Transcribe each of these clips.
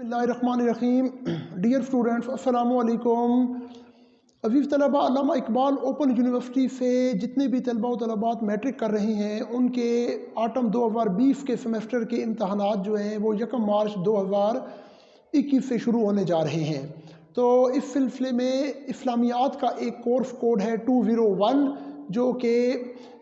बिस्मिल्लाहिर्रहमानिर्रहीम। Dear students, अस्सलामु अलैकुम। अज़ीज़ तलबा, अल्लामा इकबाल ओपन यूनिवर्सिटी से जितने भी तलबा व तलबात मैट्रिक कर रहे हैं उनके आटम 2020 के सेमेस्टर के इम्तहानात जो हैं वो 1 मार्च 2021 से शुरू होने जा रहे हैं। तो इस सिलसिले में इस्लामियात का एक कोर्स कोड है 201 जो कि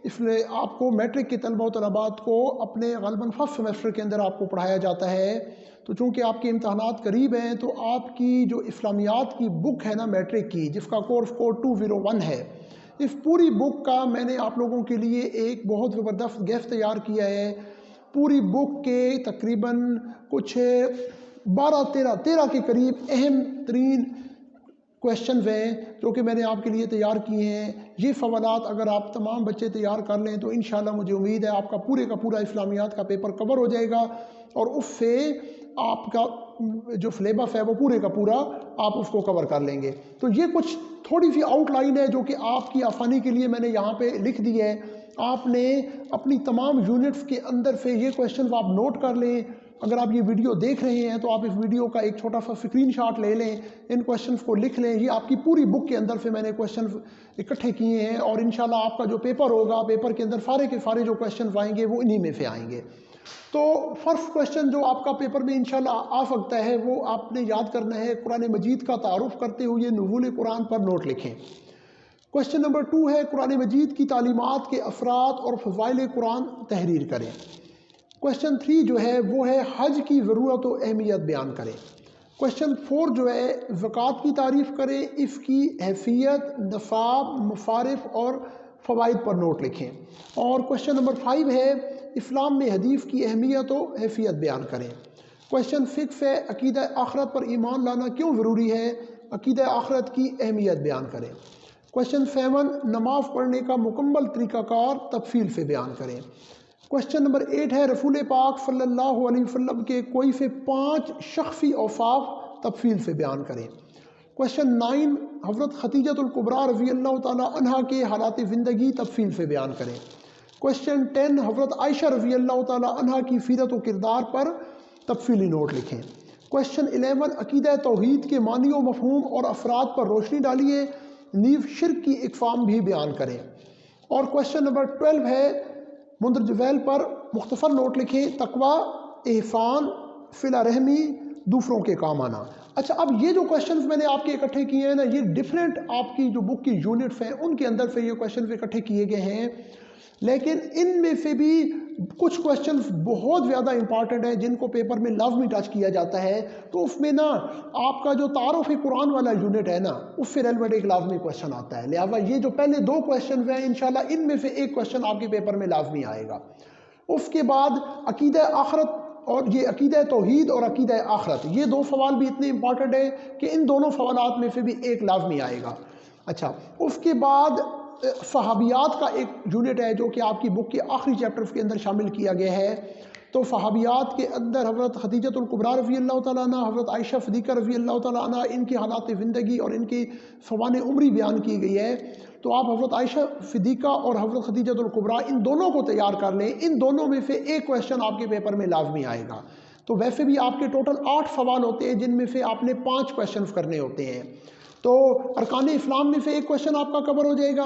इसलिए आपको मैट्रिक के तलबा व तलबात को अपने ग़ालिबन फर्स्ट सेमेस्टर के अंदर आपको पढ़ाया जाता है। तो चूँकि आपके इम्तहानात करीब हैं तो आपकी जो इस्लामियात की बुक है ना मैट्रिक की, जिसका कोर्स कोड 201 है, इस पूरी बुक का मैंने आप लोगों के लिए एक बहुत ज़बरदस्त गेस्ट तैयार किया है। पूरी बुक के तकरीबन कुछ 12-13 के करीब अहम तरीन क्वेश्चंस हैं जो कि मैंने आपके लिए तैयार किए हैं। ये सवालात अगर आप तमाम बच्चे तैयार कर लें तो इंशाल्लाह मुझे उम्मीद है आपका पूरे का पूरा इस्लामियात का पेपर कवर हो जाएगा और उससे आपका जो सिलेबस है वो पूरे का पूरा आप उसको कवर कर लेंगे। तो ये कुछ थोड़ी सी आउटलाइन है जो कि आपकी आसानी के लिए मैंने यहाँ पे लिख दी है। आपने अपनी तमाम यूनिट्स के अंदर से ये क्वेश्चन आप नोट कर लें। अगर आप ये वीडियो देख रहे हैं तो आप इस वीडियो का एक छोटा सा स्क्रीनशॉट ले लें, इन क्वेश्चंस को लिख लें। ये आपकी पूरी बुक के अंदर से मैंने क्वेश्चन इकट्ठे किए हैं और इंशाल्लाह आपका जो पेपर होगा, पेपर के अंदर सारे के सारे जो क्वेश्चन आएंगे वो इन्हीं में से आएंगे। तो फर्स्ट क्वेश्चन जो आपका पेपर में इंशाल्लाह आ सकता है वो आपने याद करना है। कुरान मजीद का तारुफ करते हुए नुज़ूल कुरान पर नोट लिखें। क्वेश्चन नंबर 2 है कुरान मजीद की तालीमात के अफरात और फ़ज़ाइल कुरान तहरीर करें। क्वेश्चन 3 जो है वो है हज की ज़रूरत और अहमियत बयान करें। क्वेश्चन 4 जो है ज़कात की तारीफ़ करें, इसकी हैसियत, नसाब, मसारिफ और फ़वाइद पर नोट लिखें। और क्वेश्चन नंबर 5 है इस्लाम में हदीस की अहमियत और हैसियत बयान करें। क्वेश्चन 6 है अक़ीदा आखिरत पर ईमान लाना क्यों ज़रूरी है, अक़ीदा आखिरत की अहमियत बयान करें। क्वेश्चन 7 नमाज़ पढ़ने का मुकम्मल तरीक़ाकार तफसील से बयान करें। क्वेश्चन नंबर 8 है रसूल पाक सल्लल्लाहु अलैहि वसल्लम के कोई से 5 शख्सी औसाफ तफसील से बयान करें। क्वेश्चन 9 हज़रत खदीजतुल कुबरा रज़ी अल्लाह ताला अन्हा के हालात ज़िंदगी तफसील से बयान करें। क्वेश्चन 10 हज़रत आयशा रज़ी अल्लाह ताला अन्हा की सीरत व किरदार पर तफसीली नोट लिखें। क्वेश्चन 11 अक़ीदा तौहीद के मानी व मफ़हूम और अफराद पर रोशनी डालिए, नीव शिर्क की इक़साम भी बयान करें। और क्वेश्चन नंबर 12 है मुंदरजवैल पर मुख्तसर नोट लिखें, तकवा, एहसान, फिला रहमी, दूसरों के काम आना। अच्छा, अब ये जो क्वेश्चंस मैंने आपके इकट्ठे किए हैं ना, ये डिफरेंट आपकी जो बुक की यूनिट्स हैं उनके अंदर से ये क्वेश्चंस इकट्ठे किए गए हैं, लेकिन इनमें से भी कुछ क्वेश्चंस बहुत ज़्यादा इंपॉर्टेंट हैं जिनको पेपर में लाजमी टच किया जाता है। तो उसमें ना आपका जो तारुफ कुरान वाला यूनिट है ना, उससे रेलेवेंट एक लाजमी क्वेश्चन आता है। लिहाजा ये जो पहले 2 क्वेश्चन हैं इंशाल्लाह इनमें से एक क्वेश्चन आपके पेपर में लाजमी आएगा। उसके बाद अक़ीदा आखिरत और ये अक़ीदा तौहीद और अक़ीदा आखिरत, ये 2 सवाल भी इतने इंपॉर्टेंट है कि इन दोनों सवालात में से भी एक लाजमी आएगा। अच्छा, उसके बाद सहाबियात का एक यूनिट है जो कि आपकी बुक के आखिरी चैप्टर्स के अंदर शामिल किया गया है। तो सहाबियात के अंदर हज़रत खदीजतुल कुबरा रज़ी अल्लाह ताला अन्हा, हज़रत आयशा सिद्दीक़ा रज़ी अल्लाह ताला अन्हा, इनकी हालात ज़िंदगी और इनकी सवाने उम्री बयान की गई है। तो आप हज़रत आयशा सिद्दीक़ा और हज़रत खदीजतुल कुबरा इन दोनों को तैयार कर लें। इन दोनों में से एक क्वेश्चन आपके पेपर में लाजमी आएगा। तो वैसे भी आपके टोटल 8 सवाल होते हैं जिनमें से आपने 5 क्वेश्चन करने होते हैं। तो अरकान इस्लाम में से एक क्वेश्चन आपका कवर हो जाएगा,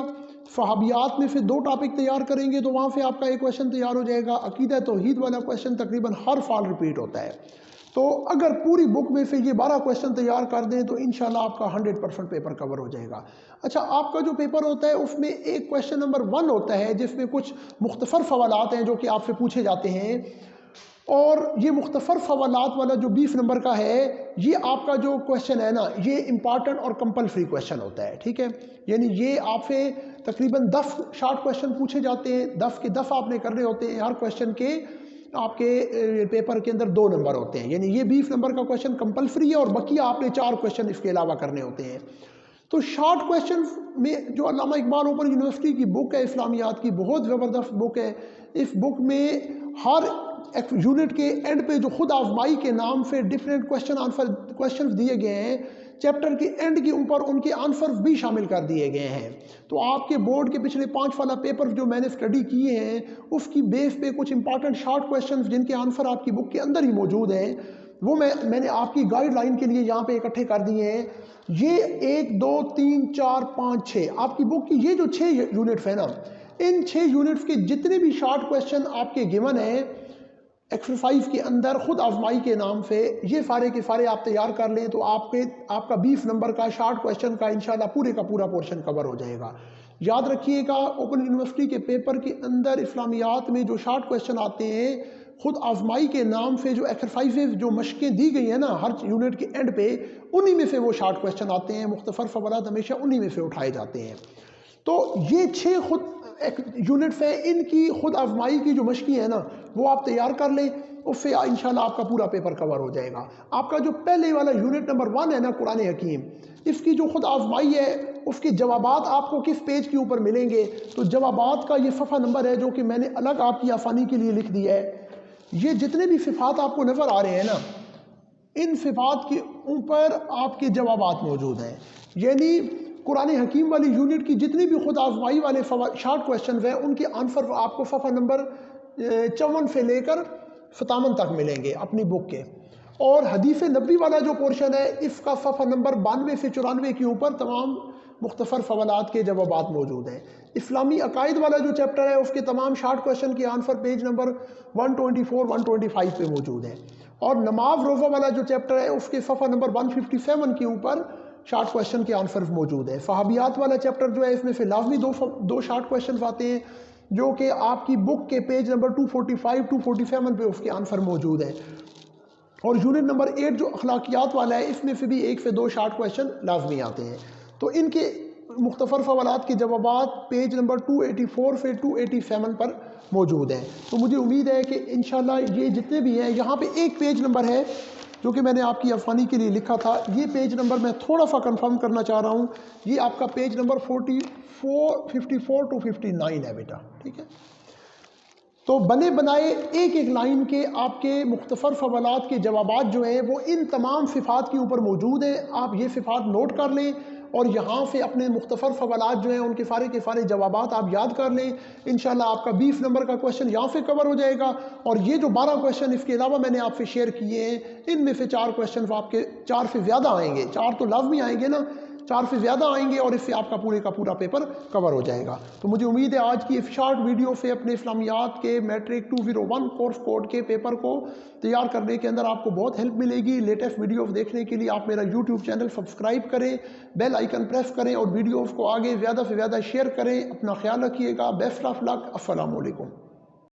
सहाबियात में से 2 टॉपिक तैयार करेंगे तो वहाँ से आपका एक क्वेश्चन तैयार हो जाएगा। अक़ीदा तौहीद वाला क्वेश्चन तकरीबन हर साल रिपीट होता है। तो अगर पूरी बुक में से ये 12 क्वेश्चन तैयार कर दें तो इंशाल्लाह आपका 100% पेपर कवर हो जाएगा। अच्छा, आपका जो पेपर होता है उसमें एक क्वेश्चन नंबर 1 होता है जिसमें कुछ मुख्तसर सवालात हैं जो कि आपसे पूछे जाते हैं, और ये मुख्तसर सवालात वाला जो 20 नंबर का है ये आपका जो क्वेश्चन है ना, ये इंपॉर्टेंट और कंपल्सरी क्वेश्चन होता है। ठीक है, यानी ये आपसे तकरीबन 10 शॉर्ट क्वेश्चन पूछे जाते हैं, 10 के 10 आपने करने होते हैं। हर क्वेश्चन के आपके पेपर के अंदर 2 नंबर होते हैं, यानी ये 20 नंबर का क्वेश्चन कंपल्सरी है और बाकी आपने 4 क्वेश्चन इसके अलावा करने होते हैं। तो शॉर्ट क्वेश्चन में जो अल्लामा इकबाल ओपन यूनिवर्सिटी की बुक है इस्लामियात की, बहुत ज़बरदस्त बुक है। इस बुक में हर यूनिट के एंड पे जो खुद आजमाई के नाम से डिफरेंट क्वेश्चन दिए गए हैं, चैप्टर के एंड के ऊपर उनके आंसर भी शामिल कर दिए गए हैं। तो आपके बोर्ड के पिछले 5 वाला पेपर जो मैंने स्टडी किए हैं उसकी बेस पे कुछ इंपॉर्टेंट शॉर्ट क्वेश्चंस जिनके आंसर आपकी बुक के अंदर ही मौजूद हैं وہ میں نے آپ کی گائیڈ لائن کے لیے یہاں پہ اکٹھے کر دیے ہیں. یہ 1 2 3 4 5 6 آپ کی بک کی یہ جو 6 یونٹس ہیں نا، ان 6 یونٹس کے جتنے بھی شارٹ کویشچن آپ کے گیون ہیں ایکسرسائز کے اندر خود آزمائی کے نام سے، یہ سارے کے سارے آپ تیار کر لیں تو آپ کا 20 نمبر کا شارٹ کویشچن کا انشاءاللہ پورے کا پورا پورشن کور ہو جائے گا. یاد رکھیے گا اوپن یونیورسٹی کے پیپر کے اندر اسلامیات میں جو شارٹ کویشچن آتے ہیں خود آزمائی کے نام سے، جو ایکسرسائزز جو مشقیں دی گئی ہیں نا ہر یونٹ کے اینڈ پہ، انہی میں سے وہ شارٹ کویشچن آتے ہیں. مختصر سوالات ہمیشہ انہی میں سے اٹھائے جاتے ہیں. تو یہ 6 خود یونٹس ہیں، ان کی خود آزمائی کی جو مشقیں ہیں نا وہ آپ تیار کر لیں، اس سے انشاءاللہ آپ کا پورا پیپر کور ہو جائے گا. آپ کا جو پہلے والا یونٹ نمبر 1 ہے نا قرآن حکیم، اس کی جو خود آزمائی ہے اس کے جوابات آپ کو کس پیج کے اوپر ملیں گے؟ تو جوابات کا یہ صفحہ نمبر ہے جو کہ میں نے الگ آپ کی آسانی کے لیے لکھ دیا ہے. یہ جتنے بھی صفحات آپ کو نظر آ رہے ہیں نا، ان صفحات کے اوپر آپ کے جوابات موجود ہیں. یعنی قرآن حکیم والی یونٹ کی جتنی بھی خود آزمائی والے شارٹ کویشچنز ہیں ان کے آنسر آپ کو صفحہ نمبر 54 سے لے کر 57 تک ملیں گے اپنی بک کے. اور حدیث نبوی والا جو پورشن ہے اس کا صفحہ نمبر 92 سے 94 کے اوپر تمام مختصر سوالات کے جوابات موجود ہیں. اسلامی عقائد والا جو چیپٹر ہے اس کے تمام شارٹ کویشچن کے آنسر پیج نمبر 124 125 پہ موجود ہیں. اور نماز روزہ والا جو چیپٹر ہے اس کے صفحہ نمبر 157 کے اوپر شارٹ کویشچن کے آنسر موجود ہیں. صحابیات والا چیپٹر جو ہے اس میں سے لازمی دو شارٹ کویشچنز آتے ہیں جو کہ آپ کی بک کے پیج نمبر 245 247 پہ اس کے آنسر موجود ہیں. اور یونٹ نمبر 8 جو اخلاقیات والا ہے اس میں سے بھی 1 سے 2 شارٹ کویشچن لازمی آتے ہیں. تو ان کے مختصر سوالات کے جوابات پیج نمبر 284 سے 287 پر موجود ہیں. تو مجھے امید ہے کہ انشاءاللہ یہ جتنے بھی ہیں، یہاں پہ ایک پیج نمبر ہے جو کہ میں نے آپ کی آسانی کے لیے لکھا تھا، یہ پیج نمبر میں تھوڑا سا کنفرم کرنا چاہ رہا ہوں. یہ آپ کا پیج نمبر 54 to 59 ہے بیٹا، ٹھیک ہے. تو بنے بنائے ایک لائن کے آپ کے مختصر سوالات کے جوابات جو ہیں وہ ان تمام صفات کے اوپر موجود ہیں. آپ یہ صفات نوٹ کر لیں اور یہاں سے اپنے مختصر سوالات جو ہیں ان کے سارے جوابات آپ یاد کر لیں. انشاءاللہ آپ کا 20 نمبر کا کویشچن یہاں سے کور ہو جائے گا. اور یہ جو 12 کویشچن اس کے علاوہ میں نے آپ سے شیئر کیے ہیں، ان میں سے 4 کویشچن آپ کے 4 سے زیادہ آئیں گے. 4 تو لازمی آئیں گے نا، 4 سے زیادہ آئیں گے اور اس سے آپ کا پورے کا پورا پیپر کور ہو جائے گا. تو مجھے امید ہے آج کی اس شارٹ ویڈیو سے اپنے اسلامیات کے میٹرک 201 کورس کوڈ کے پیپر کو تیار کرنے کے اندر آپ کو بہت ہیلپ ملے گی. لیٹسٹ ویڈیوز دیکھنے کے لیے آپ میرا یوٹیوب چینل سبسکرائب کریں، بیل آئیکن پریس کریں اور ویڈیوز کو آگے زیادہ سے زیادہ شیئر کریں. اپنا خیال رکھیے گا. بیسٹ آف لک. السلام علیکم.